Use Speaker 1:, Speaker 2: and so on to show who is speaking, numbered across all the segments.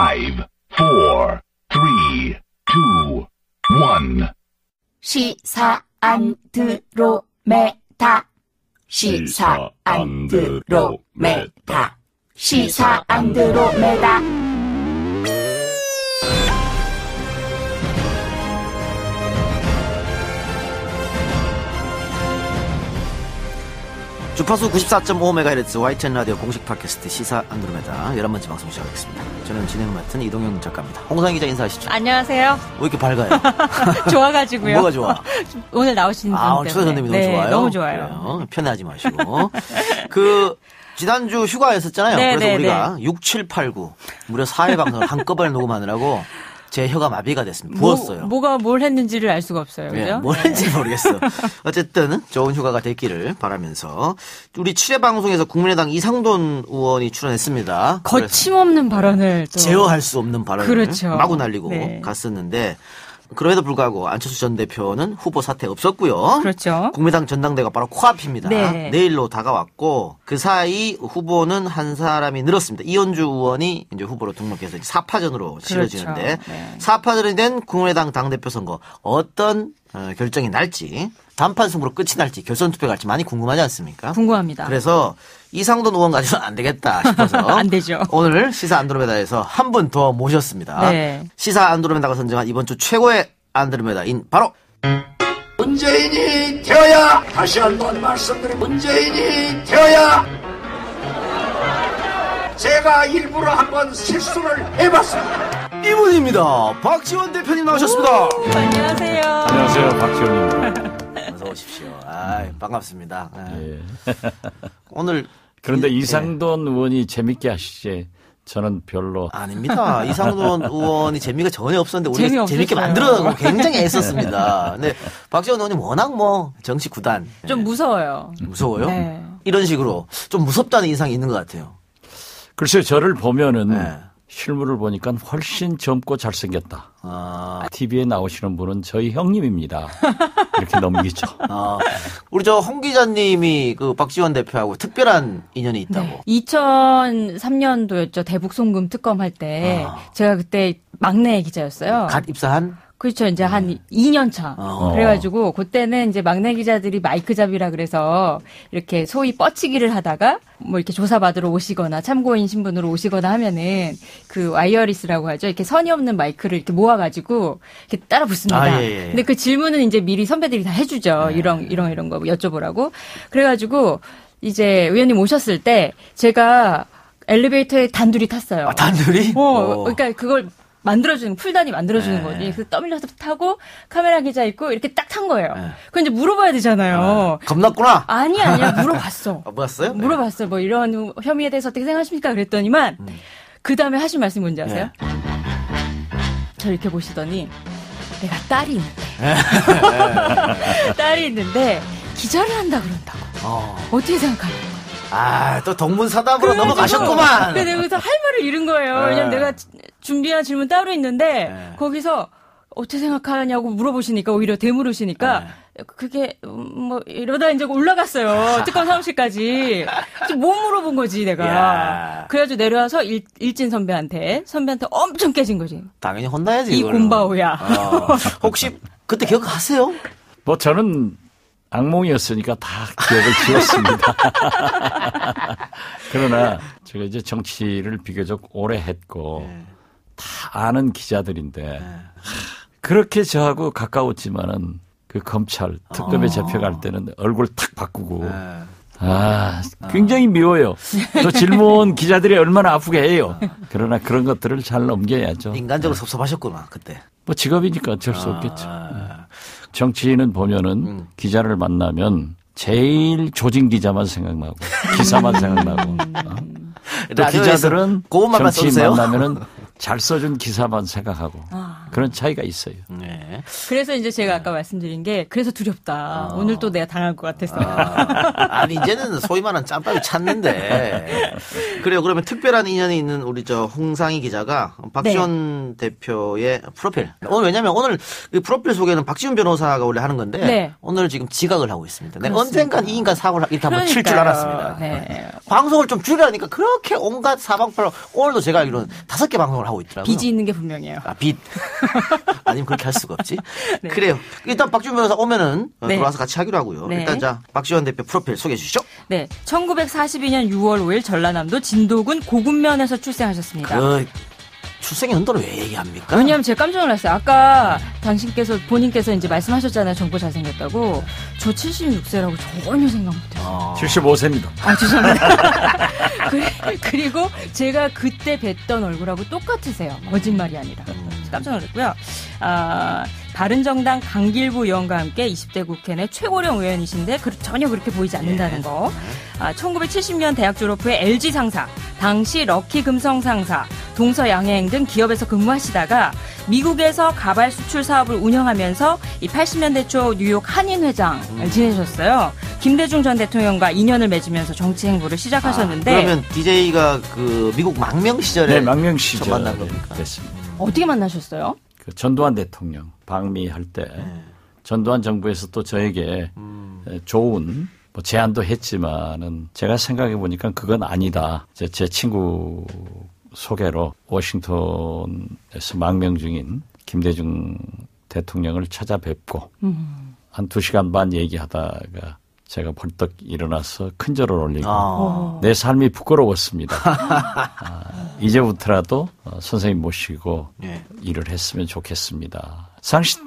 Speaker 1: 5, 4, 3, 2, 1.
Speaker 2: 시사 안드로메다. 시사 안드로메다. 시사 안드로메다.
Speaker 3: 주파수 94.5MHz YTN 라디오 공식 팟캐스트 시사 안드로메다 11번째 방송 시작하겠습니다. 저는 진행을 맡은 이동영 작가입니다. 홍상희 기자 인사하시죠.
Speaker 4: 안녕하세요.
Speaker 3: 왜 이렇게 밝아요?
Speaker 4: 좋아가지고요.
Speaker 3: 뭐가 좋아?
Speaker 4: 오늘 나오시는 분 때문에.
Speaker 3: 오늘 추석 선생님이 너무 좋아요.
Speaker 4: 너무 좋아요.
Speaker 3: 그래요. 편해하지 마시고. 지난주 휴가였었잖아요.
Speaker 4: 네,
Speaker 3: 그래서
Speaker 4: 네,
Speaker 3: 우리가 6, 7, 8, 9 무려 4회 방송을 한꺼번에 녹음하느라고 제 혀가 마비가 됐습니다. 부었어요.
Speaker 4: 뭐가 뭘 했는지를 알 수가 없어요. 그죠?
Speaker 3: 네, 뭘 했는지 모르겠어. 어쨌든 좋은 휴가가 됐기를 바라면서 우리 7회 방송에서 국민의당 이상돈 의원이 출연했습니다.
Speaker 4: 거침없는 발언을 또
Speaker 3: 제어할 수 없는 발언을
Speaker 4: 그렇죠.
Speaker 3: 마구 날리고
Speaker 4: 네.
Speaker 3: 갔었는데 그럼에도 불구하고 안철수 전 대표는 후보 사퇴 없었고요.
Speaker 4: 그렇죠.
Speaker 3: 국민의당 전당대회가 바로 코앞입니다.
Speaker 4: 네.
Speaker 3: 내일로 다가왔고 그 사이 후보는 한 사람이 늘었습니다. 이현주 의원이 이제 후보로 등록해서 4파전으로 치러지는데
Speaker 4: 그렇죠. 네.
Speaker 3: 4파전이 된 국민의당 당대표 선거 어떤 결정이 날지 단판 승부로 끝이 날지 결선 투표가 갈지 많이 궁금하지 않습니까?
Speaker 4: 궁금합니다.
Speaker 3: 그래서 이상돈 의원 가지고는 안 되겠다 싶어서
Speaker 4: 안 되죠.
Speaker 3: 오늘 시사 안드로메다에서 한 분 더 모셨습니다.
Speaker 4: 네.
Speaker 3: 시사 안드로메다가 선정한 이번 주 최고의 안드로메다인 바로
Speaker 5: 문재인이 되어야, 다시 한번 말씀드립니다. 문재인이 되어야 제가 일부러 한번 실수를 해봤습니다.
Speaker 3: 이분입니다. 박지원 대표님 나오셨습니다.
Speaker 4: 안녕하세요.
Speaker 6: 안녕하세요, 박지원입니다.
Speaker 3: 어서 오십시오. 반갑습니다.
Speaker 6: 예.
Speaker 3: 오늘
Speaker 6: 그런데 이상돈 의원이 재밌게 하시지. 저는 별로.
Speaker 3: 아닙니다. 이상돈 의원이 재미가 전혀 없었는데 우리가
Speaker 4: 재미없었어요.
Speaker 3: 재밌게 만들어가고 굉장히 애썼습니다. 근데 박지원 의원이 워낙 정치 구단.
Speaker 4: 좀 무서워요.
Speaker 3: 무서워요?
Speaker 4: 네.
Speaker 3: 이런 식으로 좀 무섭다는 인상이 있는 것 같아요.
Speaker 6: 글쎄요, 저를 보면은
Speaker 3: 네.
Speaker 6: 실물을 보니까 훨씬 젊고 잘생겼다. TV에 나오시는 분은 저희 형님입니다. 이렇게 넘기죠.
Speaker 3: 우리 홍 기자님이 그 박지원 대표하고 특별한 인연이 있다고.
Speaker 4: 네. 2003년도였죠. 대북 송금 특검 할 때 제가 그때 막내 기자였어요.
Speaker 3: 갓 입사한?
Speaker 4: 그렇죠. 이제 한 2년 차. 그래가지고, 그때는 이제 막내 기자들이 마이크 잡이라 그래서 이렇게 소위 뻗치기를 하다가 뭐 이렇게 조사받으러 오시거나 참고인 신분으로 오시거나 하면은 그 와이어리스라고 하죠. 이렇게 선이 없는 마이크를 이렇게 모아가지고 이렇게 따라 붙습니다.
Speaker 3: 예.
Speaker 4: 근데 그 질문은 이제 미리 선배들이 다 해주죠. 이런 거 여쭤보라고. 그래가지고 이제 의원님 오셨을 때 제가 엘리베이터에 단둘이 탔어요.
Speaker 3: 단둘이?
Speaker 4: 그러니까 그걸 만들어주는, 풀단이 만들어주는 거지. 그래서 떠밀려서 타고 카메라 기자 있고 이렇게 딱 탄 거예요. 그건 이제 물어봐야 되잖아요.
Speaker 3: 겁났구나?
Speaker 4: 아니야. 물어봤어.
Speaker 3: 물었어요?
Speaker 4: 물어봤어. 뭐 이런 혐의에 대해서 어떻게 생각하십니까? 그랬더니만 그 다음에 하신 말씀이 뭔지 아세요? 저 이렇게 보시더니 내가 딸이 있는데 딸이 있는데 기자를 한다 그런다고. 어떻게 생각하냐고.
Speaker 3: 또 동문서답으로 넘어가셨구만.
Speaker 4: 근데 내가 할 말을 잃은 거예요. 왜냐면 내가 준비한 질문 따로 있는데 거기서 어떻게 생각하냐고 물어보시니까 오히려 되물으시니까 그게 뭐 이러다 이제 올라갔어요. 특검 사무실까지. 못 물어본 거지 내가. 그래가지고 내려와서 일진 선배한테 엄청 깨진 거지.
Speaker 3: 당연히 혼나야지.
Speaker 4: 이 곰바오야.
Speaker 3: 혹시 그때 기억하세요?
Speaker 6: 뭐 저는 악몽이었으니까 다 기억을 지웠습니다. 그러나 제가 이제 정치를 비교적 오래 했고 다 아는 기자들인데 그렇게 저하고 가까웠지만은 그 검찰 특검에 잡혀갈 때는 얼굴 탁 바꾸고 굉장히 미워요. 또 질문 기자들이 얼마나 아프게 해요. 그러나 그런 것들을 잘 넘겨야죠.
Speaker 3: 인간적으로 섭섭하셨구나 그때.
Speaker 6: 뭐 직업이니까 어쩔 수 없겠죠. 정치인은 보면은 기자를 만나면 제일 조진 기자만 생각나고 기사만 생각나고 또 기자들은
Speaker 3: 그것만
Speaker 6: 정치인
Speaker 3: 써주세요.
Speaker 6: 만나면은 잘 써준 기사만 생각하고 그런 차이가 있어요.
Speaker 3: 네.
Speaker 4: 그래서 이제 제가 아까 말씀드린 게 그래서 두렵다. 오늘 또 내가 당할 것 같아서.
Speaker 3: 아니 이제는 소위 말하는 짬밥이 찼는데 그래요. 그러면 특별한 인연이 있는 우리 저 홍상희 기자가 박지원 대표의 프로필 오늘 왜냐면 오늘 이 프로필 소개는 박지원 변호사가 원래 하는 건데
Speaker 4: 네.
Speaker 3: 오늘 지금 지각을 하고 있습니다. 내가
Speaker 4: 그렇습니다.
Speaker 3: 언젠간 이 인간 사고를 이렇게 한번 칠 줄
Speaker 4: 그러니까요.
Speaker 3: 알았습니다.
Speaker 4: 네.
Speaker 3: 방송을 좀 줄이라니까 그렇게 온갖 사방팔로 오늘도 제가 알기로는 5개 방송을 하고 있더라고요.
Speaker 4: 빚이 있는 게 분명해요.
Speaker 3: 아, 빚. 아니면 그렇게 할 수가 없지.
Speaker 4: 네.
Speaker 3: 그래요. 일단 박지원 변호사 오면은
Speaker 4: 네.
Speaker 3: 들어와서 같이 하기로 하고요.
Speaker 4: 네.
Speaker 3: 일단 자, 박지원 대표 프로필 소개해 주시죠.
Speaker 4: 네. 1942년 6월 5일 전라남도 진도군 고군면에서 출생하셨습니다.
Speaker 3: 그 출생 연도를 왜 얘기합니까?
Speaker 4: 왜냐하면 제가 깜짝 놀랐어요. 아까 본인께서 이제 말씀하셨잖아요. 정보 잘생겼다고. 저 76세라고 전혀 생각 못해요.
Speaker 6: 75세입니다.
Speaker 4: 아, 죄송합니다. 그리고 제가 그때 뵀던 얼굴하고 똑같으세요. 거짓말이 아니라. 깜짝 놀랐고요. 바른정당 강길부 의원과 함께 20대 국회 내 최고령 의원이신데 전혀 그렇게 보이지 않는다는 거. 1970년 대학 졸업 후에 LG 상사, 당시 럭키 금성 상사, 동서양행 등 기업에서 근무하시다가 미국에서 가발 수출 사업을 운영하면서 이 80년대 초 뉴욕 한인 회장을 지내셨어요. 김대중 전 대통령과 인연을 맺으면서 정치 행보를 시작하셨는데
Speaker 3: 그러면 DJ가 그 미국 망명 시절에
Speaker 6: 네, 망명 시절
Speaker 3: 만난 겁니까?
Speaker 6: 됐습니다.
Speaker 4: 어떻게 만나셨어요?
Speaker 6: 그 전두환 대통령 방미할 때 전두환 정부에서 또 저에게 좋은 뭐 제안도 했지만은 제가 생각해 보니까 그건 아니다. 제 친구 소개로 워싱턴에서 망명 중인 김대중 대통령을 찾아뵙고 한 2시간 반 얘기하다가 제가 벌떡 일어나서 큰절을 올리고 내 삶이 부끄러웠습니다. 이제부터라도 선생님 모시고 일을 했으면 좋겠습니다.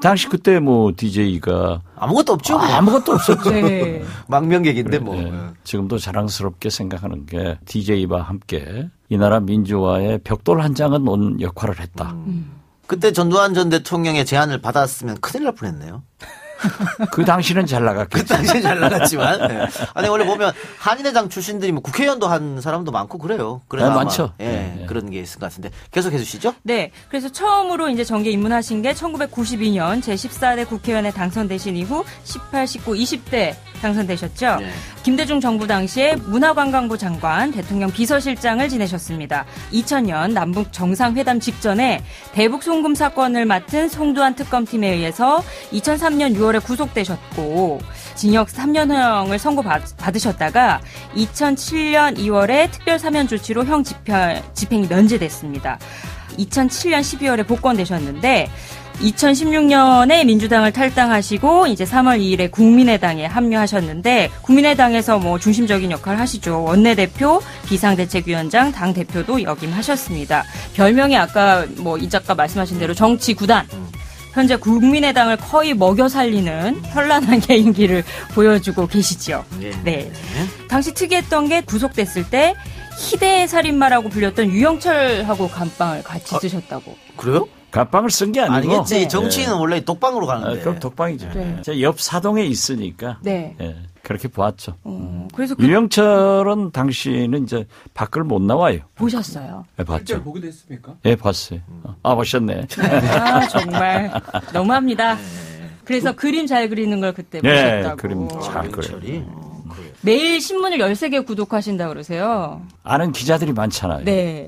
Speaker 6: 당시 그때 뭐 DJ가
Speaker 3: 아무것도 없죠.
Speaker 6: 아무것도 없었죠.
Speaker 4: 네.
Speaker 3: 망명객인데 뭐.
Speaker 6: 네. 지금도 자랑스럽게 생각하는 게 DJ와 함께 이 나라 민주화의 벽돌 한 장은 놓은 역할을 했다.
Speaker 3: 그때 전두환 전 대통령의 제안을 받았으면 큰일 날 뻔했네요.
Speaker 6: 그 당시는 잘 나갔겠죠.
Speaker 3: 그 당시에 잘 나갔지만. 네. 아니, 원래 보면 한인회장 출신들이 뭐 국회의원도 한 사람도 많고 그래요. 그래서
Speaker 6: 네,
Speaker 3: 아마
Speaker 6: 많죠.
Speaker 3: 예,
Speaker 6: 네.
Speaker 3: 그런 게 있을 것 같은데. 계속 해주시죠.
Speaker 4: 네. 그래서 처음으로 이제 정계 입문하신 게 1992년 제14대 국회의원에 당선되신 이후 18, 19, 20대 당선되셨죠.
Speaker 3: 네.
Speaker 4: 김대중 정부 당시에 문화관광부 장관, 대통령 비서실장을 지내셨습니다. 2000년 남북 정상회담 직전에 대북 송금 사건을 맡은 송두환 특검팀에 의해서 2003년 6월에 구속되셨고 징역 3년형을 선고받으셨다가 2007년 2월에 특별사면 조치로 형 집행이 면제됐습니다. 2007년 12월에 복권되셨는데 2016년에 민주당을 탈당하시고 이제 3월 2일에 국민의당에 합류하셨는데 국민의당에서 뭐 중심적인 역할을 하시죠. 원내대표, 비상대책위원장, 당대표도 역임하셨습니다. 별명이 아까 뭐 이 작가 말씀하신 대로 정치 구단. 현재 국민의당을 거의 먹여 살리는 현란한 개인기를 보여주고 계시죠. 네. 당시 특이했던 게 구속됐을 때 희대의 살인마라고 불렸던 유영철하고 감방을 같이 쓰셨다고.
Speaker 3: 그래요?
Speaker 6: 감방을 쓴 게 아니고.
Speaker 3: 아니겠지.
Speaker 4: 네.
Speaker 3: 정치인은 원래 독방으로 가는데.
Speaker 6: 그럼 독방이죠.
Speaker 4: 네.
Speaker 6: 제 옆 사동에 있으니까.
Speaker 4: 네.
Speaker 6: 예, 그렇게 보았죠.
Speaker 4: 그래서
Speaker 6: 유영철은 당시는 이제 밖을 못 나와요.
Speaker 4: 보셨어요.
Speaker 6: 예, 봤죠.
Speaker 7: 보기도 했습니까?
Speaker 6: 예, 봤어요. 보셨네.
Speaker 4: 아, 정말 너무합니다. 그래서 그림 잘 그리는 걸 그때
Speaker 6: 네,
Speaker 4: 보셨다고.
Speaker 6: 그림 잘 그려요.
Speaker 3: 철이.
Speaker 4: 매일 신문을 13개 구독하신다고 그러세요.
Speaker 6: 아는 기자들이 많잖아요.
Speaker 4: 네.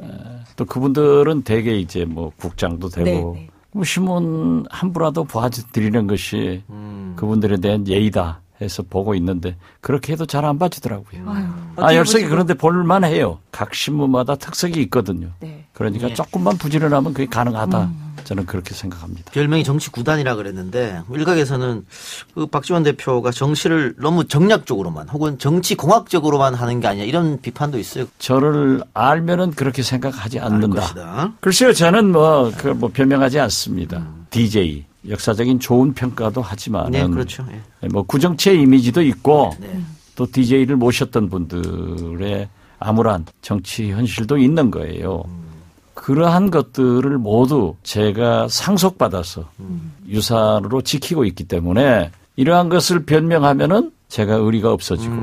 Speaker 6: 또 그분들은 대개 이제 뭐 국장도 되고
Speaker 4: 네, 네.
Speaker 6: 뭐 신문 한 부라도 봐드리는 것이 그분들에 대한 예의다 해서 보고 있는데 그렇게 해도 잘 안 봐주더라고요.
Speaker 4: 어떻게
Speaker 6: 13개
Speaker 4: 보시고-
Speaker 6: 그런데 볼만해요. 각 신문마다 특색이 있거든요.
Speaker 4: 네.
Speaker 6: 그러니까 조금만 부지런하면 그게 가능하다. 저는 그렇게 생각합니다.
Speaker 3: 별명이 정치 구단이라 그랬는데 일각에서는 그 박지원 대표가 정치를 너무 정략적으로만 혹은 정치 공학적으로만 하는 게 아니냐 이런 비판도 있어요.
Speaker 6: 저를 알면은 그렇게 생각하지 않는다.
Speaker 3: 것이다.
Speaker 6: 글쎄요, 저는 뭐 변명하지 않습니다. DJ. 역사적인 좋은 평가도 하지만.
Speaker 3: 네, 그렇죠. 예.
Speaker 6: 뭐 구정체 이미지도 있고
Speaker 3: 네.
Speaker 6: 또 DJ를 모셨던 분들의 암울한 정치 현실도 있는 거예요. 그러한 것들을 모두 제가 상속받아서 유산으로 지키고 있기 때문에 이러한 것을 변명하면은 제가 의리가 없어지고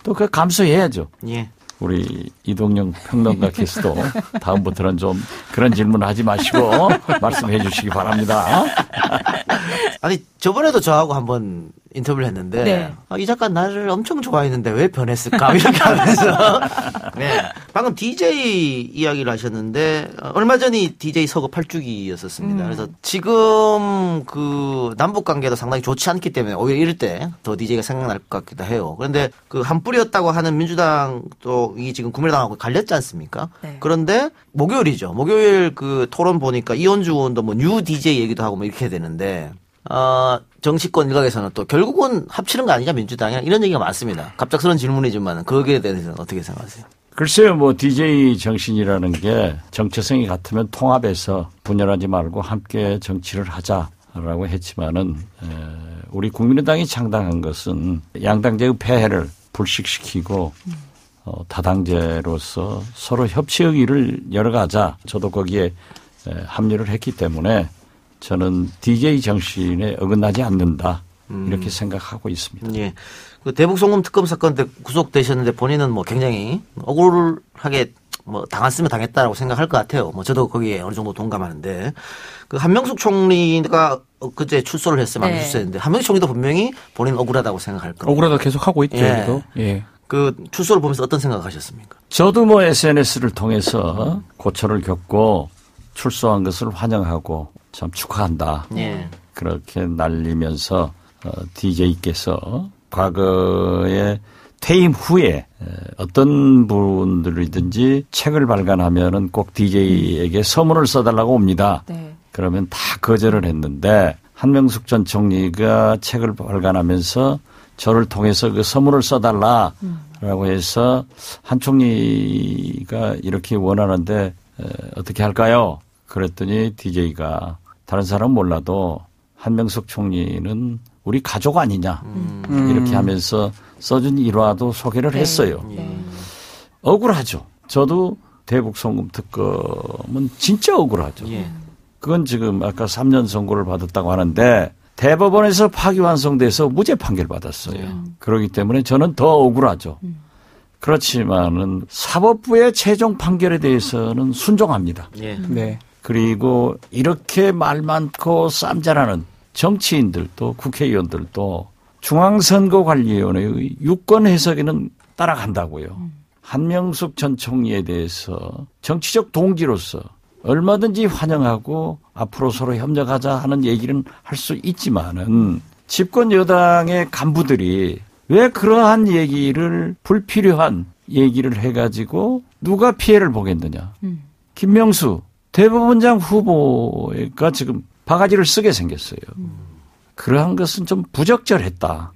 Speaker 6: 또 그 감수해야죠.
Speaker 3: 예.
Speaker 6: 우리 이동영 평론가께서도 다음부터는 좀 그런 질문 하지 마시고 말씀해 주시기 바랍니다.
Speaker 3: 아니 저번에도 저하고 한번 인터뷰를 했는데
Speaker 4: 네.
Speaker 3: 이 작가 나를 엄청 좋아했는데 왜 변했을까 이렇게 하면서 네. 방금 DJ 이야기를 하셨는데 얼마 전이 DJ 서거 8주기였었습니다. 그래서 지금 그 남북 관계도 상당히 좋지 않기 때문에 오히려 이럴 때 더 DJ가 생각날 것 같기도 해요. 그런데 그 한 뿌리였다고 하는 민주당도 이 지금 국민의당하고 갈렸지 않습니까?
Speaker 4: 네.
Speaker 3: 그런데 목요일이죠. 목요일 그 토론 보니까 이현주 의원도 뭐 뉴 DJ 얘기도 하고 뭐 이렇게 되는데 정치권 일각에서는 또 결국은 합치는 거 아니냐 민주당이랑 이런 얘기가 많습니다. 갑작스러운 질문이지만 거기에 대해서는 어떻게 생각하세요?
Speaker 6: 글쎄요, 뭐 DJ 정신이라는 게 정체성이 같으면 통합해서 분열하지 말고 함께 정치를 하자라고 했지만은 우리 국민의당이 창당한 것은 양당제의 폐해를 불식시키고 다당제로서 서로 협치의기를 열어가자. 저도 거기에 합류를 했기 때문에 저는 DJ 정신에 어긋나지 않는다. 이렇게 생각하고 있습니다.
Speaker 3: 예. 그 대북 송금 특검 사건 때 구속되셨는데 본인은 뭐 굉장히 억울하게 뭐 당했으면 당했다라고 생각할 것 같아요. 뭐 저도 거기에 어느 정도 동감하는데 그 한명숙 총리가 그제 출소를 했으면 안
Speaker 4: 네.
Speaker 3: 출소했는데 한명숙 총리도 분명히 본인 억울하다고 생각할 겁니다.
Speaker 7: 억울하다 계속 하고 있죠.
Speaker 3: 예.
Speaker 7: 그래도. 예.
Speaker 3: 그 출소를 보면서 어떤 생각하셨습니까?
Speaker 6: 저도 뭐 SNS를 통해서 고초를 겪고 출소한 것을 환영하고 참 축하한다.
Speaker 3: 예.
Speaker 6: 그렇게 날리면서 DJ께서 과거에 퇴임 후에 어떤 분들이든지 책을 발간하면은 꼭 DJ에게 서문을 써달라고 옵니다.
Speaker 4: 네.
Speaker 6: 그러면 다 거절을 했는데 한명숙 전 총리가 책을 발간하면서 저를 통해서 그 서문을 써달라라고 해서 한 총리가 이렇게 원하는데 어떻게 할까요? 그랬더니 DJ가 다른 사람은 몰라도 한명숙 총리는 우리 가족 아니냐 이렇게 하면서 써준 일화도 소개를 했어요. 억울하죠. 저도 대북 송금 특검은 진짜 억울하죠.
Speaker 3: 예.
Speaker 6: 그건 지금 아까 3년 선고를 받았다고 하는데 대법원에서 파기환송돼서 무죄 판결 받았어요. 그렇기 때문에 저는 더 억울하죠. 그렇지만은 사법부의 최종 판결에 대해서는 순종합니다.
Speaker 3: 예.
Speaker 7: 네.
Speaker 6: 그리고 이렇게 말 많고 쌈잘하는 정치인들도 국회의원들도 중앙선거관리위원회의 유권 해석에는 따라간다고요. 한명숙 전 총리에 대해서 정치적 동지로서 얼마든지 환영하고 앞으로 서로 협력하자 하는 얘기는 할 수 있지만은 집권 여당의 간부들이 왜 그러한 얘기를 불필요한 얘기를 해가지고 누가 피해를 보겠느냐. 김명수 대법원장 후보가 지금 바가지를 쓰게 생겼어요. 그러한 것은 좀 부적절했다.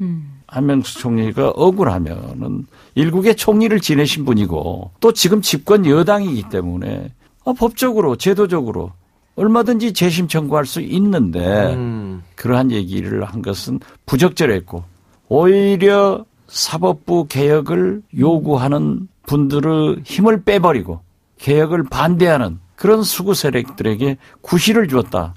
Speaker 6: 한명숙 총리가 억울하면은 일국의 총리를 지내신 분이고 또 지금 집권 여당이기 때문에 법적으로 제도적으로 얼마든지 재심 청구할 수 있는데 그러한 얘기를 한 것은 부적절했고 오히려 사법부 개혁을 요구하는 분들의 힘을 빼버리고 개혁을 반대하는 그런 수구 세력들에게 구실을 주었다.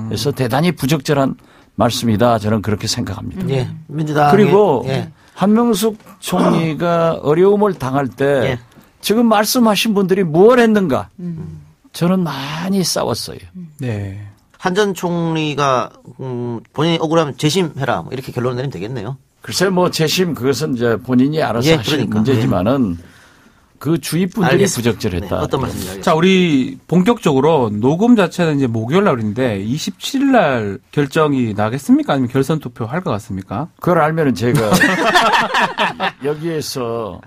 Speaker 6: 그래서 대단히 부적절한 말씀이다. 저는 그렇게 생각합니다.
Speaker 3: 예. 민주당
Speaker 6: 그리고
Speaker 3: 예.
Speaker 6: 한명숙 총리가 어려움을 당할 때
Speaker 3: 예.
Speaker 6: 지금 말씀하신 분들이 뭘 했는가? 저는 많이 싸웠어요.
Speaker 7: 네.
Speaker 3: 한 전 총리가 본인이 억울하면 재심해라 뭐 이렇게 결론 내리면 되겠네요.
Speaker 6: 글쎄 뭐 재심 그것은 이제 본인이 알아서
Speaker 3: 예,
Speaker 6: 하실
Speaker 3: 그러니까.
Speaker 6: 문제지만은 그 주위 분들이
Speaker 3: 알겠습니다.
Speaker 6: 부적절했다.
Speaker 3: 네, 어떤 말씀인지 알겠습니다.
Speaker 7: 자, 우리 본격적으로 녹음 자체는 이제 목요일 날인데 27일 날 결정이 나겠습니까? 아니면 결선 투표 할 것 같습니까?
Speaker 6: 그걸 알면은 제가 여기에서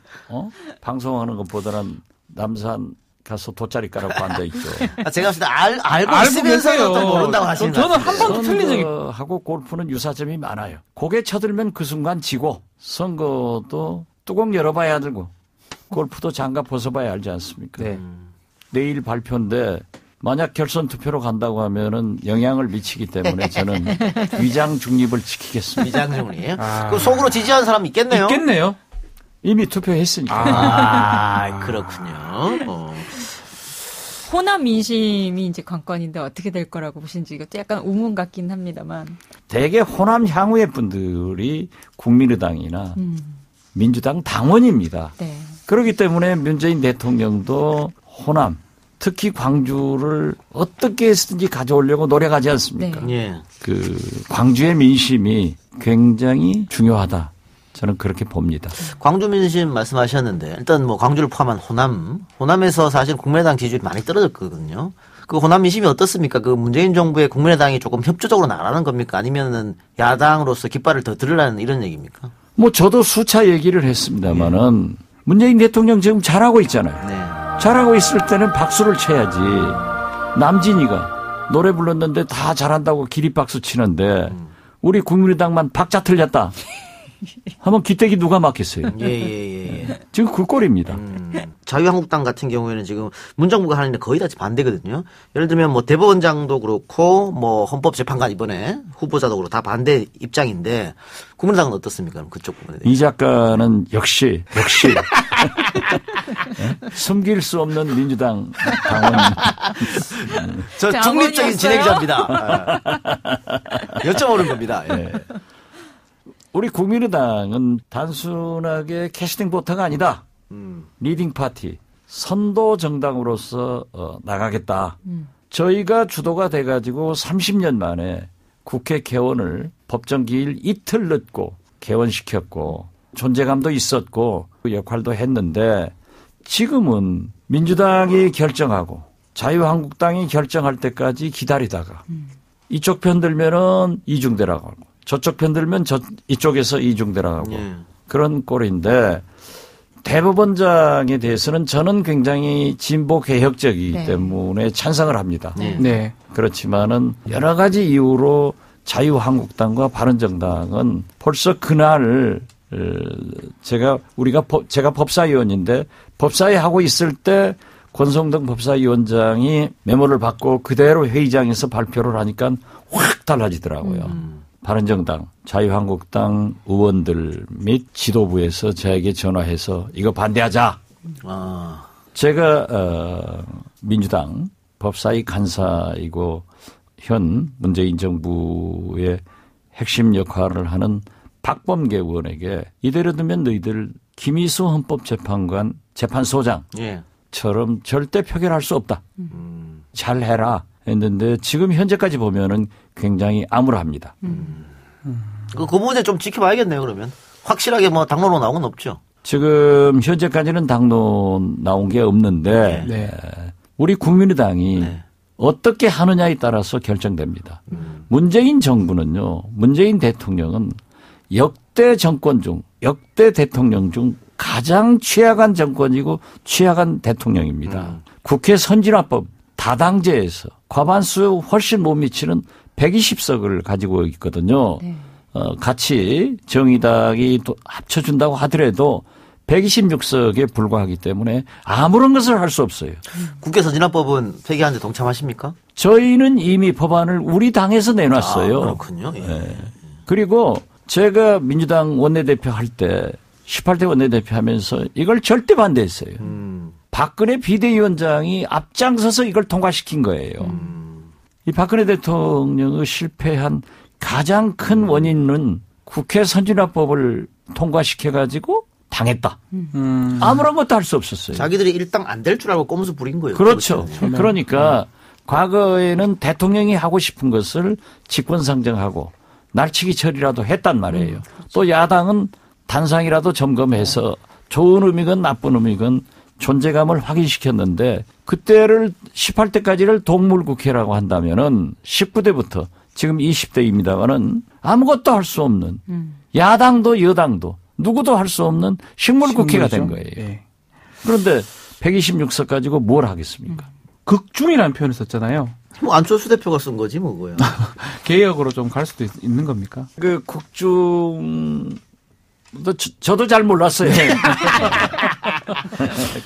Speaker 6: 방송하는 것보다는 남산 가서 돗자리 깔아고 앉아있죠.
Speaker 3: 제가 봤을 때 알고
Speaker 7: 알고
Speaker 3: 있으면서도
Speaker 7: 계세요.
Speaker 3: 또 모른다고 하시는 것
Speaker 7: 저는
Speaker 3: 같은데.
Speaker 7: 한 번도 틀린 적이
Speaker 6: 선거하고 골프는 유사점이 많아요. 고개 쳐들면 그 순간 지고 선거도 뚜껑 열어봐야 들고 골프도 장갑 벗어봐야 알지 않습니까?
Speaker 7: 네.
Speaker 6: 내일 발표인데 만약 결선 투표로 간다고 하면은 영향을 미치기 때문에 저는 위장 중립을 지키겠습니다.
Speaker 3: 미장정리. 그 속으로 지지하는 사람 있겠네요.
Speaker 7: 있겠네요.
Speaker 6: 이미 투표했으니까.
Speaker 3: 그렇군요.
Speaker 4: 호남 민심이 이제 관건인데 어떻게 될 거라고 보신지 이것도 약간 우문 같긴 합니다만.
Speaker 6: 대개 호남 향후의 분들이 국민의당이나 민주당 당원입니다.
Speaker 4: 네.
Speaker 6: 그렇기 때문에 문재인 대통령도 호남, 특히 광주를 어떻게 해서든지 가져오려고 노력하지 않습니까?
Speaker 4: 네.
Speaker 3: 예.
Speaker 6: 그 광주의 민심이 굉장히 중요하다. 저는 그렇게 봅니다.
Speaker 3: 광주 민심 말씀하셨는데 일단 뭐 광주를 포함한 호남에서 사실 국민의당 지지율이 많이 떨어졌거든요. 그 호남 민심이 어떻습니까? 그 문재인 정부의 국민의당이 조금 협조적으로 나가는 겁니까? 아니면은 야당으로서 깃발을 더 들으라는 이런 얘기입니까?
Speaker 6: 뭐 저도 수차 얘기를 했습니다만은 문재인 대통령 지금 잘하고 있잖아요.
Speaker 3: 네.
Speaker 6: 잘하고 있을 때는 박수를 쳐야지. 남진이가 노래 불렀는데 다 잘한다고 기립박수 치는데 우리 국민의당만 박자 틀렸다. 한번 기대기 누가 맞겠어요?
Speaker 3: 예.
Speaker 6: 지금 그 꼴입니다.
Speaker 3: 자유한국당 같은 경우에는 지금 문정부가 하는 데 거의 다 반대거든요. 예를 들면 뭐 대법원장도 그렇고 뭐 헌법재판관 이번에 후보자도 그렇고 다 반대 입장인데 국민의당은 어떻습니까? 그럼 그쪽 부분에 대해서.
Speaker 6: 이 작가는 역시 숨길 수 없는 민주당 당원.
Speaker 3: 저 중립적인 진행자입니다. 여쭤보는 겁니다. 예.
Speaker 6: 우리 국민의당은 단순하게 캐스팅 보터가 아니다. 리딩 파티, 선도 정당으로서 나가겠다. 저희가 주도가 돼가지고 30년 만에 국회 개원을 법정 기일 이틀 늦고 개원시켰고 존재감도 있었고 그 역할도 했는데 지금은 민주당이 결정하고 자유한국당이 결정할 때까지 기다리다가 이쪽 편 들면은 이중대라고 하고 저쪽 편 들면 이쪽에서 이중대라고 하고 그런 꼴인데 대법원장에 대해서는 저는 굉장히 진보 개혁적이기 때문에 찬성을 합니다.
Speaker 7: 네.
Speaker 6: 그렇지만은 여러 가지 이유로 자유한국당과 바른정당은 벌써 그날 제가 법사위원인데 법사위 하고 있을 때 권성동 법사위원장이 메모를 받고 그대로 회의장에서 발표를 하니까 확 달라지더라고요. 바른정당, 자유한국당 의원들 및 지도부에서 저에게 전화해서 이거 반대하자. 제가 민주당 법사위 간사이고 현 문재인 정부의 핵심 역할을 하는 박범계 의원에게 이대로 두면 너희들 김희수 헌법재판관 재판소장처럼 절대 표결할 수 없다. 잘해라 했는데 지금 현재까지 보면은 굉장히 암울합니다.
Speaker 3: 그 부분에 좀 지켜봐야겠네요. 그러면 확실하게 뭐 당론으로 나온 건 없죠.
Speaker 6: 지금 현재까지는 당론 나온 게 없는데 우리 국민의당이 어떻게 하느냐에 따라서 결정됩니다. 문재인 정부는요. 문재인 대통령은 역대 정권 중 역대 대통령 중 가장 취약한 정권이고 취약한 대통령입니다. 국회 선진화법 다당제에서 과반수 훨씬 못 미치는 120석을 가지고 있거든요. 같이 정의당이 합쳐준다고 하더라도 126석에 불과하기 때문에 아무런 것을 할 수 없어요.
Speaker 3: 국회 선진화법은 폐기하는데 동참하십니까?
Speaker 6: 저희는 이미 법안을 우리 당에서 내놨어요.
Speaker 3: 그렇군요. 예.
Speaker 6: 그리고 제가 민주당 원내대표 할 때 18대 원내대표 하면서 이걸 절대 반대했어요. 박근혜 비대위원장이 앞장서서 이걸 통과시킨 거예요. 이 박근혜 대통령의 실패한 가장 큰 원인은 국회 선진화법을 통과시켜가지고 당했다. 아무런 것도 할 수 없었어요.
Speaker 3: 자기들이 일당 안 될 줄 알고 꼼수 부린 거예요.
Speaker 6: 그렇죠. 그러니까 과거에는 대통령이 하고 싶은 것을 직권상정하고 날치기 처리라도 했단 말이에요. 또 야당은 단상이라도 점검해서 좋은 의미건 나쁜 의미건 존재감을 확인시켰는데 그때를 18대까지를 동물국회라고 한다면은 19대부터 지금 20대입니다만은 아무것도 할 수 없는 야당도 여당도 누구도 할 수 없는 식물국회가 된 거예요.
Speaker 7: 네.
Speaker 6: 그런데 126석 가지고 뭘 하겠습니까?
Speaker 7: 극중이라는 표현을 썼잖아요.
Speaker 3: 뭐 안철수 대표가 쓴 거지 뭐 그거야.
Speaker 7: 개혁으로 좀 갈 수도 있는 겁니까?
Speaker 6: 그 극중 저도 잘 몰랐어요.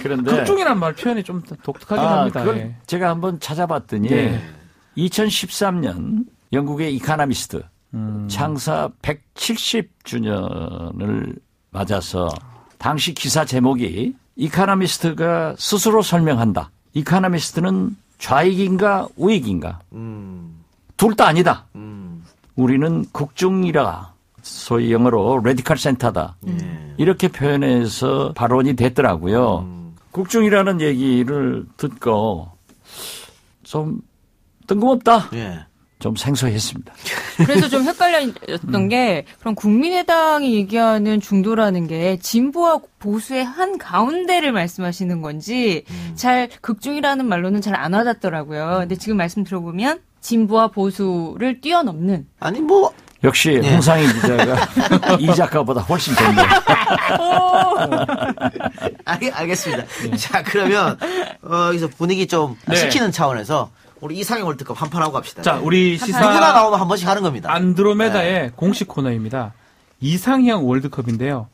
Speaker 6: 그런데
Speaker 7: 극중이란 말 표현이 좀 독특하긴 합니다.
Speaker 6: 그걸 제가 한번 찾아봤더니 2013년 영국의 이카나미스트 창사 170주년을 맞아서 당시 기사 제목이 이카나미스트가 스스로 설명한다. 이카나미스트는 좌익인가 우익인가? 둘 다 아니다. 우리는 극중이라 소위 영어로 레디컬 센터다. 이렇게 표현해서 발언이 됐더라고요. 국중이라는 얘기를 듣고 좀 뜬금없다.
Speaker 3: 예.
Speaker 6: 좀 생소했습니다.
Speaker 4: 그래서 좀 헷갈렸던 게 그럼 국민의당이 얘기하는 중도라는 게 진보와 보수의 한 가운데를 말씀하시는 건지 잘 극중이라는 말로는 잘 안 와닿더라고요. 근데 지금 말씀 들어보면 진보와 보수를 뛰어넘는
Speaker 3: 아니 뭐
Speaker 6: 역시 홍상희 기자가 이 작가보다 훨씬 좋네요.
Speaker 3: 알겠습니다. 자 그러면 여기서 분위기 좀
Speaker 7: 네.
Speaker 3: 식히는 차원에서 우리 이상형 월드컵 한판 하고 갑시다.
Speaker 7: 자, 우리
Speaker 3: 누구나
Speaker 7: 시사
Speaker 3: 나오면 한 번씩 하는 겁니다.
Speaker 7: 안드로메다의 공식 코너입니다. 이상형 월드컵인데요.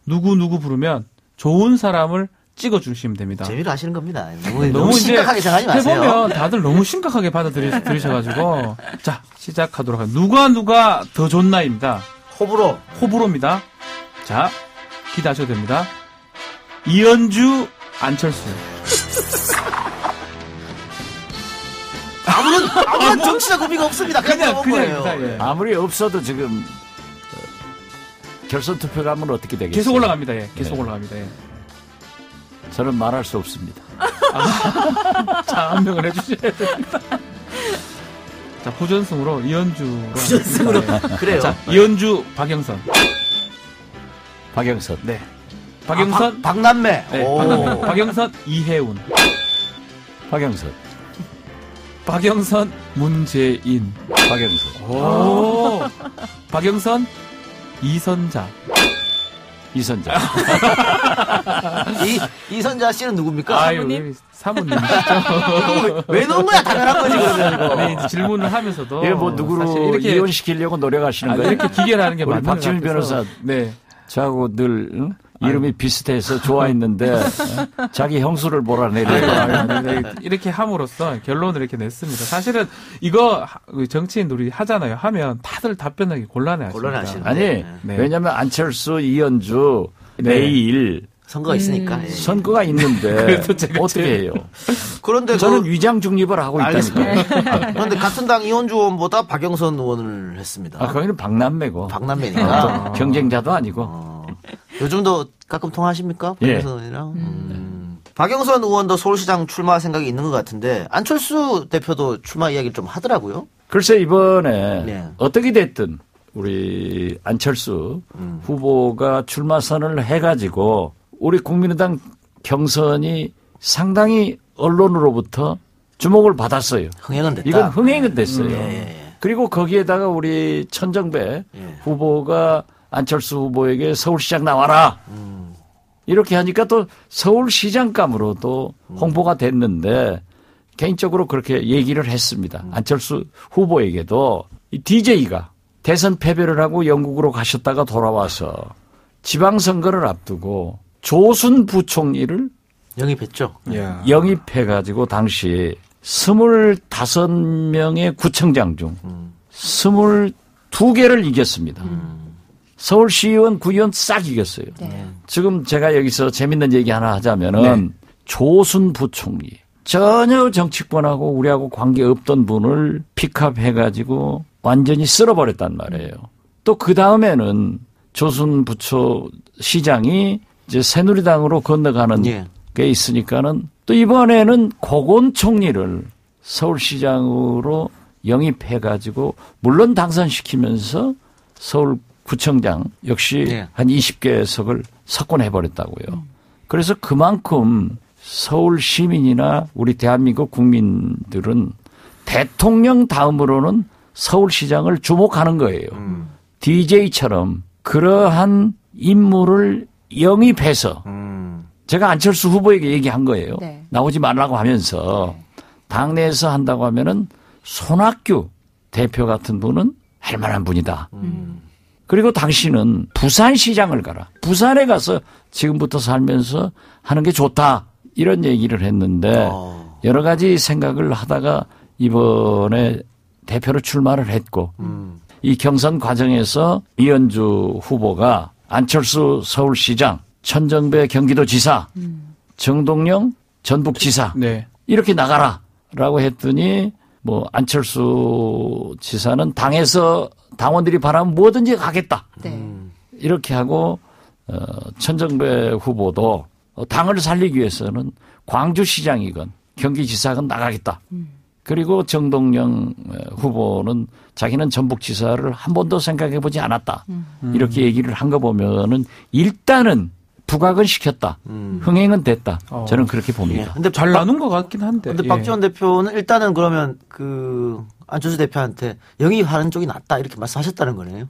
Speaker 7: 누구 부르면 좋은 사람을 찍어주시면 됩니다.
Speaker 3: 재미로 하시는 겁니다.
Speaker 7: 너무
Speaker 3: 너무
Speaker 7: 이제
Speaker 3: 심각하게 생각하지 마세요.
Speaker 7: 해보면 다들 너무 심각하게 받아들이셔가지고 자 시작하도록 하겠습니다. 누가 더 좋나입니다. 호불호입니다. 자 기대하셔도 됩니다. 이현주, 안철수.
Speaker 3: 아무런 정치적 의미가 없습니다. 그냥 거예요.
Speaker 7: 그냥 예.
Speaker 6: 아무리 없어도 지금 결선 투표 가면 어떻게 되겠어요?
Speaker 7: 계속 올라갑니다. 예. 계속
Speaker 6: 네.
Speaker 7: 올라갑니다. 예.
Speaker 6: 저는 말할 수 없습니다.
Speaker 7: 자, 한 명을 해주셔야 됩니다. 자, 후전승으로 이현주로.
Speaker 3: 후전승으로. 그래요.
Speaker 7: 자, 이현주, 박영선.
Speaker 6: 박영선.
Speaker 7: 네. 박영선.
Speaker 3: 박남매.
Speaker 7: 네,
Speaker 3: 오.
Speaker 7: 박남매. 박영선, 이혜훈.
Speaker 6: 박영선.
Speaker 7: 박영선, 문재인.
Speaker 6: 박영선.
Speaker 7: 오. 박영선, 이선자.
Speaker 6: 이선자.
Speaker 3: 이선자 씨는 누굽니까?
Speaker 7: 아유, 사모님이시죠.
Speaker 3: 왜 넣은 거야? 당연한 거지, 그러면 이거.
Speaker 7: 네, 이제 질문을 하면서도.
Speaker 6: 이게 뭐 누구로 이혼시키려고 노력하시는 거예요?
Speaker 7: 이렇게 기계라는 게
Speaker 6: 우리
Speaker 7: 맞는 것
Speaker 6: 박지민
Speaker 7: 같아서.
Speaker 6: 변호사.
Speaker 7: 네.
Speaker 6: 저하고 늘 이름이 비슷해서 좋아했는데 자기 형수를 몰아내려고.
Speaker 7: 이렇게 함으로써 결론을 이렇게 냈습니다. 사실은 이거 정치인들이 하잖아요. 하면 다들 답변하기 곤란해하십니다.
Speaker 3: 곤란해하시는
Speaker 6: 아니
Speaker 7: 네.
Speaker 6: 왜냐하면 안철수, 이현주 내일
Speaker 3: 선거가 있으니까. 예.
Speaker 6: 선거가 있는데
Speaker 7: 그래도 제가
Speaker 6: 어떻게 해요?
Speaker 3: 그런데
Speaker 6: 저는 위장 중립을 하고 있다니까.
Speaker 3: 알겠습니다. 그런데 같은 당 이현주 의원보다 박영선 의원을 했습니다.
Speaker 6: 아, 거기는 박남매고.
Speaker 3: 박남매니까.
Speaker 6: 경쟁자도 아니고.
Speaker 3: 요즘도 가끔 통화하십니까?
Speaker 6: 예.
Speaker 3: 박영선 의원이랑? 박영선 의원도 서울시장 출마 생각이 있는 것 같은데 안철수 대표도 출마 이야기를 좀 하더라고요.
Speaker 6: 글쎄 이번에
Speaker 3: 네.
Speaker 6: 어떻게 됐든 우리 안철수 후보가 출마 선언을 해가지고 우리 국민의당 경선이 상당히 언론으로부터 주목을 받았어요.
Speaker 3: 흥행은 됐다.
Speaker 6: 이건 흥행은 됐어요.
Speaker 3: 예.
Speaker 6: 그리고 거기에다가 우리 천정배 후보가 안철수 후보에게 서울시장 나와라. 이렇게 하니까 또 서울시장감으로 또 홍보가 됐는데 개인적으로 그렇게 얘기를 했습니다. 안철수 후보에게도 이 DJ가 대선 패배를 하고 영국으로 가셨다가 돌아와서 지방선거를 앞두고 조순 부총리를
Speaker 3: 영입했죠.
Speaker 6: 영입해가지고 당시 25명의 구청장 중 22개를 이겼습니다. 서울시의원, 구의원 싹 이겼어요.
Speaker 4: 네.
Speaker 6: 지금 제가 여기서 재밌는 얘기 하나 하자면은 조순 부총리 전혀 정치권하고 우리하고 관계 없던 분을 픽업해가지고 완전히 쓸어버렸단 말이에요. 또 그 다음에는 조순 부시장이 이제 새누리당으로 건너가는 게 있으니까는 또 이번에는 고건 총리를 서울시장으로 영입해가지고 물론 당선시키면서 서울구청장 역시 한 20개 석을 석권해버렸다고요. 그래서 그만큼 서울 시민이나 우리 대한민국 국민들은 대통령 다음으로는 서울시장을 주목하는 거예요. DJ처럼 그러한 인물을 영입해서 제가 안철수 후보에게 얘기한 거예요.
Speaker 4: 네.
Speaker 6: 나오지 말라고 하면서 당내에서 한다고 하면은 손학규 대표 같은 분은 할 만한 분이다. 그리고 당신은 부산시장을 가라. 부산에 가서 지금부터 살면서 하는 게 좋다. 이런 얘기를 했는데 여러 가지 생각을 하다가 이번에 대표로 출마를 했고 이 경선 과정에서 이현주 후보가 안철수 서울시장, 천정배 경기도지사, 정동영 전북지사 이렇게 나가라라고 했더니 뭐 안철수 지사는 당에서 당원들이 바라면 뭐든지 가겠다.
Speaker 4: 네.
Speaker 6: 이렇게 하고 천정배 후보도 당을 살리기 위해서는 광주시장이건 경기지사건 나가겠다. 그리고 정동영 후보는 자기는 전북지사를 한 번도 생각해보지 않았다. 이렇게 얘기를 한 거 보면은 일단은 부각은 시켰다. 흥행은 됐다. 저는 그렇게 봅니다.
Speaker 3: 예. 근데
Speaker 7: 잘 나눈 것 같긴 한데.
Speaker 3: 근데
Speaker 7: 예.
Speaker 3: 박지원 대표는 일단은 그러면 그 안철수 대표한테 영입하는 쪽이 낫다 이렇게 말씀하셨다는 거네요.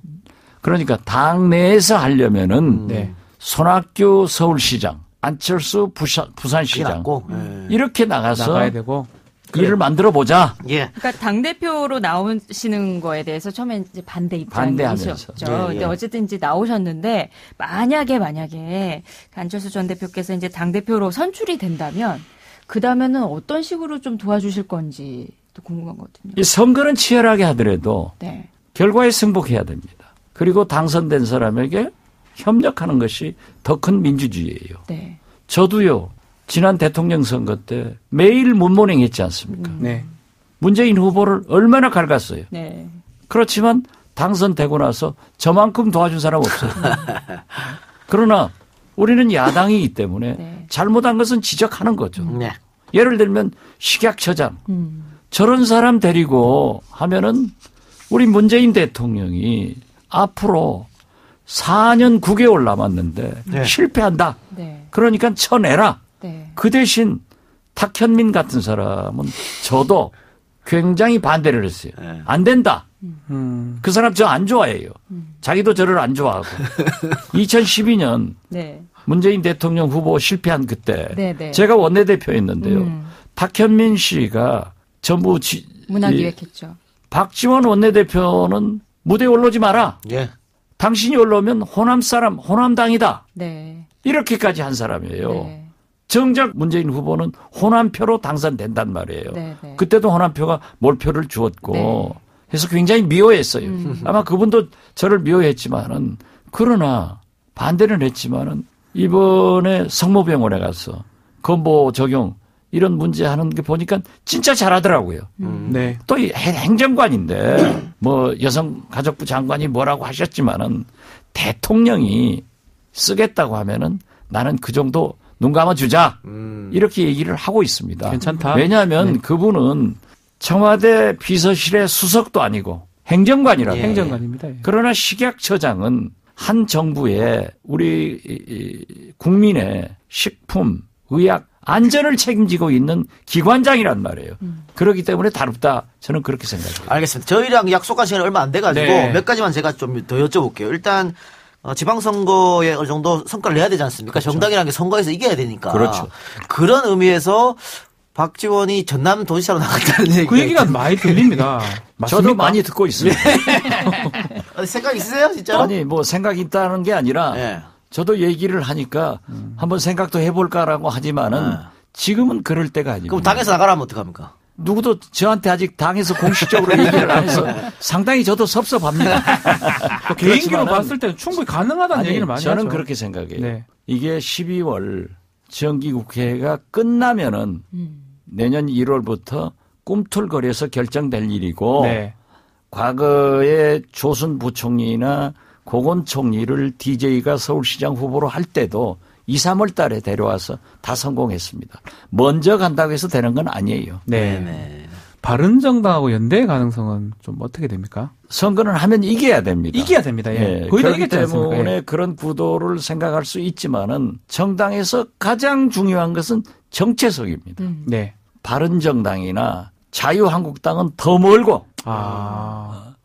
Speaker 6: 그러니까 당 내에서 하려면은
Speaker 7: 네.
Speaker 6: 손학규 서울시장, 안철수
Speaker 3: 그게
Speaker 6: 부산시장
Speaker 3: 낫고.
Speaker 6: 이렇게 나가서
Speaker 7: 나가야 되고.
Speaker 6: 일을 만들어 보자.
Speaker 3: 예.
Speaker 4: 그러니까 당대표로 나오시는 거에 대해서 처음에 이제 반대 입장이셨죠.
Speaker 6: 반대하면서.
Speaker 3: 예, 예.
Speaker 4: 근데 어쨌든 이제 나오셨는데 만약에 안철수 전 대표께서 이제 당대표로 선출이 된다면 그 다음에는 어떤 식으로 좀 도와주실 건지 또 궁금하거든요.
Speaker 6: 이 선거는 치열하게 하더라도
Speaker 4: 네.
Speaker 6: 결과에 승복해야 됩니다. 그리고 당선된 사람에게 협력하는 것이 더 큰 민주주의예요.
Speaker 4: 네.
Speaker 6: 저도요. 지난 대통령 선거 때 매일 문모닝 했지 않습니까?
Speaker 7: 네.
Speaker 6: 문재인 후보를 얼마나 갉았어요.
Speaker 4: 네.
Speaker 6: 그렇지만 당선되고 나서 저만큼 도와준 사람 없어요. 그러나 우리는 야당이기 때문에
Speaker 4: 네.
Speaker 6: 잘못한 것은 지적하는 거죠.
Speaker 3: 네.
Speaker 6: 예를 들면 식약처장. 저런 사람 데리고 하면은 우리 문재인 대통령이 앞으로 4년 9개월 남았는데
Speaker 3: 네.
Speaker 6: 실패한다.
Speaker 4: 네.
Speaker 6: 그러니까 쳐내라.
Speaker 4: 네.
Speaker 6: 그 대신 탁현민 같은 사람은 저도 굉장히 반대를 했어요.
Speaker 3: 네.
Speaker 6: 안 된다.
Speaker 7: 음.
Speaker 6: 그 사람 저 안 좋아해요. 자기도 저를 안 좋아하고. 2012년
Speaker 4: 네.
Speaker 6: 문재인 대통령 후보 실패한 그때
Speaker 4: 네, 네.
Speaker 6: 제가 원내대표였는데요. 탁현민 씨가 전부
Speaker 4: 문화기획했죠.
Speaker 6: 박지원 원내대표는 무대에 올라오지 마라.
Speaker 3: 예.
Speaker 6: 당신이 올라오면 호남 사람, 호남당이다.
Speaker 4: 네.
Speaker 6: 이렇게까지 한 사람이에요.
Speaker 4: 네.
Speaker 6: 정작 문재인 후보는 호남표로 당선된단 말이에요.
Speaker 4: 네, 네.
Speaker 6: 그때도 호남표가 몰표를 주었고
Speaker 4: 네.
Speaker 6: 해서 굉장히 미워했어요. 아마 그분도 저를 미워했지만은 그러나 반대는 했지만은 이번에 성모병원에 가서 건보 적용 이런 문제 하는 게 보니까 진짜 잘하더라고요.
Speaker 7: 네.
Speaker 6: 또 행정관인데 뭐 여성가족부 장관이 뭐라고 하셨지만은 대통령이 쓰겠다고 하면은 나는 그 정도 눈 감아주자 이렇게 얘기를 하고 있습니다.
Speaker 7: 괜찮다.
Speaker 6: 왜냐하면 그분은 청와대 비서실의 수석도 아니고 행정관이라고.
Speaker 3: 예.
Speaker 7: 행정관입니다. 예.
Speaker 6: 그러나 식약처장은 한 정부의 우리 국민의 식품, 의약 안전을 책임지고 있는 기관장이란 말이에요. 그렇기 때문에 다릅다. 저는 그렇게 생각해요.
Speaker 3: 알겠습니다. 저희랑 약속한 시간이 얼마 안 돼가지고
Speaker 7: 네.
Speaker 3: 몇 가지만 제가 좀 더 여쭤볼게요. 일단 지방선거에 어느 정도 성과를 내야 되지 않습니까?
Speaker 6: 그렇죠.
Speaker 3: 정당이라는 게 선거에서 이겨야 되니까.
Speaker 6: 그렇죠.
Speaker 3: 그런 의미에서 박지원이 전남 도지사로 나갔다는 얘기.
Speaker 7: 그 얘기가 많이 들립니다. 맞습니까?
Speaker 6: 저도 많이 듣고 있습니다.
Speaker 3: 생각 있으세요, 진짜로?
Speaker 6: 아니 뭐 생각이 있다는 게 아니라
Speaker 3: 예.
Speaker 6: 저도 얘기를 하니까 한번 생각도 해볼까라고 하지만은 지금은 그럴 때가 아닙니다.
Speaker 3: 그럼 당에서 나가라면 어떡합니까?
Speaker 6: 누구도 저한테 아직 당에서 공식적으로 얘기를 안 해서 상당히 저도 섭섭합니다.
Speaker 7: 개인기로
Speaker 6: 그렇지만은
Speaker 7: 봤을 때는 충분히 가능하다는
Speaker 6: 아니,
Speaker 7: 얘기를 많이
Speaker 6: 저는
Speaker 7: 하죠.
Speaker 6: 그렇게 생각해요.
Speaker 7: 네.
Speaker 6: 이게 12월 정기국회가 끝나면은 내년 1월부터 꿈틀거려서 결정될 일이고
Speaker 7: 네.
Speaker 6: 과거에 조순 부총리나 고건 총리를 DJ가 서울시장 후보로 할 때도 2, 3월 달에 데려와서 다 성공했습니다. 먼저 간다고 해서 되는 건 아니에요.
Speaker 7: 네. 바른정당하고 연대의 가능성은 좀 어떻게 됩니까?
Speaker 6: 선거는 하면 이겨야 됩니다.
Speaker 7: 이겨야 됩니다. 예. 거의 다
Speaker 6: 그렇기
Speaker 7: 이겼지 않습니까?
Speaker 6: 때문에
Speaker 7: 예.
Speaker 6: 그런 구도를 생각할 수 있지만은 정당에서 가장 중요한 것은 정체성입니다.
Speaker 7: 네.
Speaker 6: 바른정당이나 자유한국당은 더 멀고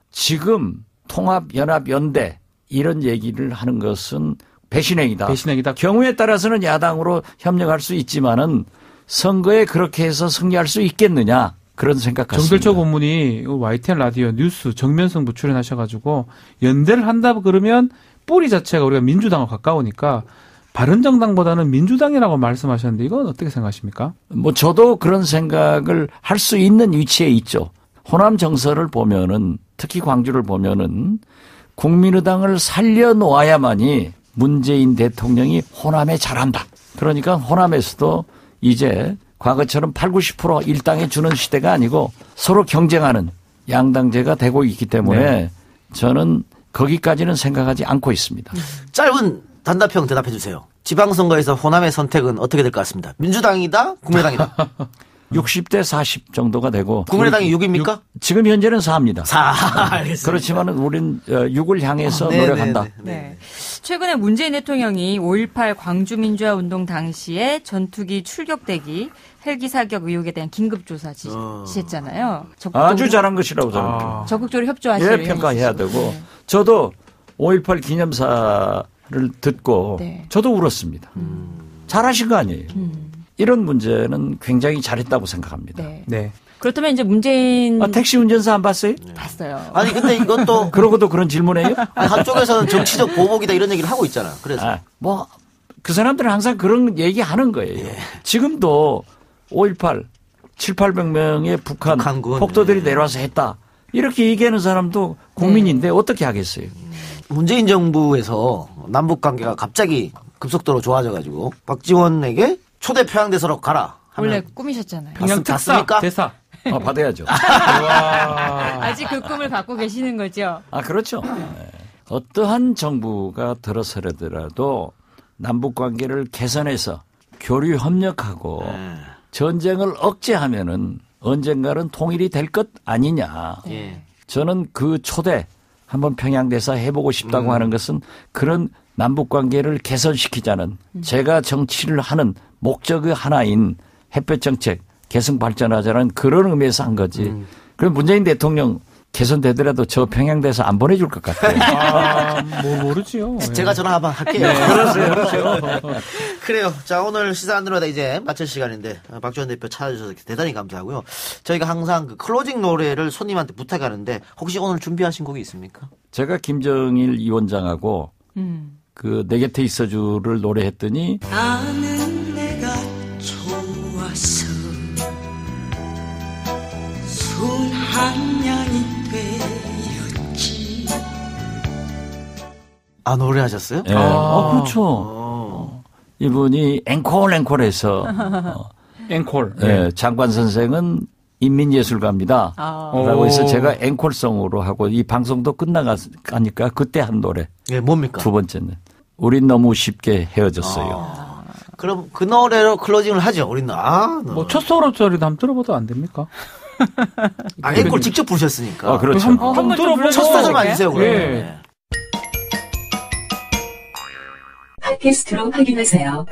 Speaker 6: 지금 통합연합연대 이런 얘기를 하는 것은 배신행위다.
Speaker 7: 배신행위다.
Speaker 6: 경우에 따라서는 야당으로 협력할 수 있지만은 선거에 그렇게 해서 승리할 수 있겠느냐 그런 생각 같습니다.
Speaker 7: 정들초 고문이 YTN 라디오 뉴스 정면승부 출연하셔가지고 연대를 한다 그러면 뿌리 자체가 우리가 민주당과 가까우니까 바른정당보다는 민주당이라고 말씀하셨는데 이건 어떻게 생각하십니까?
Speaker 6: 뭐 저도 그런 생각을 할 수 있는 위치에 있죠. 호남 정서를 보면은 특히 광주를 보면은 국민의당을 살려놓아야만이 문재인 대통령이 호남에 잘한다. 그러니까 호남에서도 이제 과거처럼 8, 90% 일당에 주는 시대가 아니고 서로 경쟁하는 양당제가 되고 있기 때문에
Speaker 7: 네.
Speaker 6: 저는 거기까지는 생각하지 않고 있습니다.
Speaker 3: 짧은 단답형 대답해 주세요. 지방선거에서 호남의 선택은 어떻게 될 것 같습니다. 민주당이다? 국민의당이다?
Speaker 6: 60대 40 정도가 되고
Speaker 3: 국민의당이 6입니까?
Speaker 6: 지금 현재는 4입니다.
Speaker 3: 4. 알겠습니다.
Speaker 6: 그렇지만 우린 6을 향해서
Speaker 3: 네,
Speaker 6: 노력한다.
Speaker 3: 네, 네.
Speaker 4: 네. 최근에 문재인 대통령이 5.18 광주민주화운동 당시에 전투기 출격대기 헬기 사격 의혹에 대한 긴급조사 지시했잖아요.
Speaker 6: 아주 잘한 것이라고 저는
Speaker 4: 적극적으로 협조하시는
Speaker 6: 평가해야 되고 저도 5.18 기념사를 듣고
Speaker 4: 네.
Speaker 6: 저도 울었습니다. 잘하신 거 아니에요. 이런 문제는 굉장히 잘했다고 생각합니다.
Speaker 4: 네.
Speaker 7: 네.
Speaker 4: 그렇다면 이제 문재인
Speaker 6: 택시 운전사 안 봤어요?
Speaker 4: 봤어요.
Speaker 3: 아니 근데 이것도
Speaker 6: 그러고도 그런 질문해요?
Speaker 3: 아니, 한쪽에서는 정치적 보복이다 이런 얘기를 하고 있잖아. 그래서
Speaker 6: 그 사람들은 항상 그런 얘기 하는 거예요.
Speaker 3: 예.
Speaker 6: 지금도 5.18 7,800명의
Speaker 3: 북한군.
Speaker 6: 폭도들이 내려와서 했다. 이렇게 얘기하는 사람도 국민인데 어떻게 하겠어요?
Speaker 3: 문재인 정부에서 남북 관계가 갑자기 급속도로 좋아져가지고 박지원에게 초대 평양대사로 가라. 하면
Speaker 4: 원래 꿈이셨잖아요.
Speaker 7: 평양 특사
Speaker 3: 봤습니까?
Speaker 7: 대사.
Speaker 6: 받아야죠.
Speaker 4: 아직 그 꿈을 갖고 계시는 거죠?
Speaker 6: 그렇죠. 어떠한 정부가 들어서더라도 남북 관계를 개선해서 교류 협력하고 전쟁을 억제하면은 언젠가는 통일이 될 것 아니냐.
Speaker 3: 예.
Speaker 6: 저는 그 초대 한번 평양대사 해보고 싶다고 하는 것은 그런 남북 관계를 개선시키자는 제가 정치를 하는 목적의 하나인 햇볕 정책 개선 발전하자는 그런 의미에서 한 거지. 그럼 문재인 대통령 개선되더라도 저 평양대사 안 보내줄 것 같아요.
Speaker 7: 모르지요.
Speaker 3: 제가 전화 한번 할게요. 그러세요. 그래요. 자, 오늘 시사 안 들어다 이제 마칠 시간인데 박지원 대표 찾아주셔서 대단히 감사하고요. 저희가 항상 그 클로징 노래를 손님한테 부탁하는데 혹시 오늘 준비하신 곡이 있습니까?
Speaker 6: 제가 김정일 위원장하고 그 내 곁에 있어주를 노래했더니
Speaker 8: 나는 내가 좋아서 순한년이 되었지.
Speaker 3: 노래하셨어요?
Speaker 6: 예. 그렇죠. 이분이 앵콜해서
Speaker 7: 앵콜.
Speaker 6: 예, 장관 선생은 인민예술가입니다. 라고 해서 제가 앵콜송으로 하고 이 방송도 끝나가니까 그때 한 노래.
Speaker 3: 예, 뭡니까?
Speaker 6: 두 번째는 우린 너무 쉽게 헤어졌어요.
Speaker 3: 그럼 그 노래로 클로징을 하죠. 우리는
Speaker 7: 첫 소리도 한번 들어봐도 안 됩니까?
Speaker 3: 앵콜 직접 부르셨으니까.
Speaker 6: 그렇죠.
Speaker 7: 한번 들어보고
Speaker 3: 첫 소절만 해주세요. 그러면.
Speaker 7: 예.
Speaker 9: 팟캐스트로 확인하세요.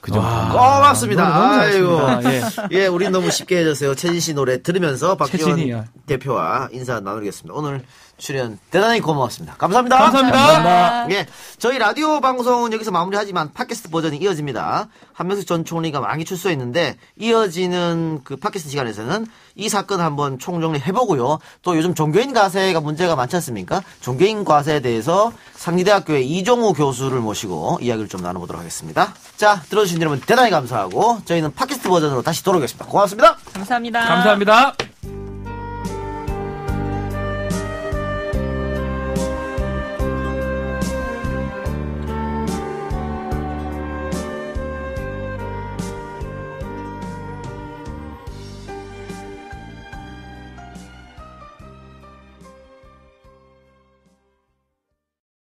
Speaker 6: 그 정도.
Speaker 3: 고맙습니다. 아이고.
Speaker 7: 잘했습니다.
Speaker 3: 예, 우린 너무 쉽게 해줬어요. 최진 씨 노래 들으면서 박지원
Speaker 7: 최진이야.
Speaker 3: 대표와 인사 나누겠습니다. 오늘 출연 대단히 고마웠습니다. 감사합니다.
Speaker 7: 감사합니다.
Speaker 3: 예, 저희 라디오 방송은 여기서 마무리하지만 팟캐스트 버전이 이어집니다. 한명숙 전 총리가 많이 출소했는데 이어지는 그 팟캐스트 시간에서는 이 사건 한번 총정리해보고요. 또 요즘 종교인 과세가 문제가 많지 않습니까? 종교인 과세에 대해서 상지대학교의 이종우 교수를 모시고 이야기를 좀 나눠보도록 하겠습니다. 자, 들어주신 여러분 대단히 감사하고 저희는 팟캐스트 버전으로 다시 돌아오겠습니다. 고맙습니다.
Speaker 4: 감사합니다.
Speaker 7: 감사합니다.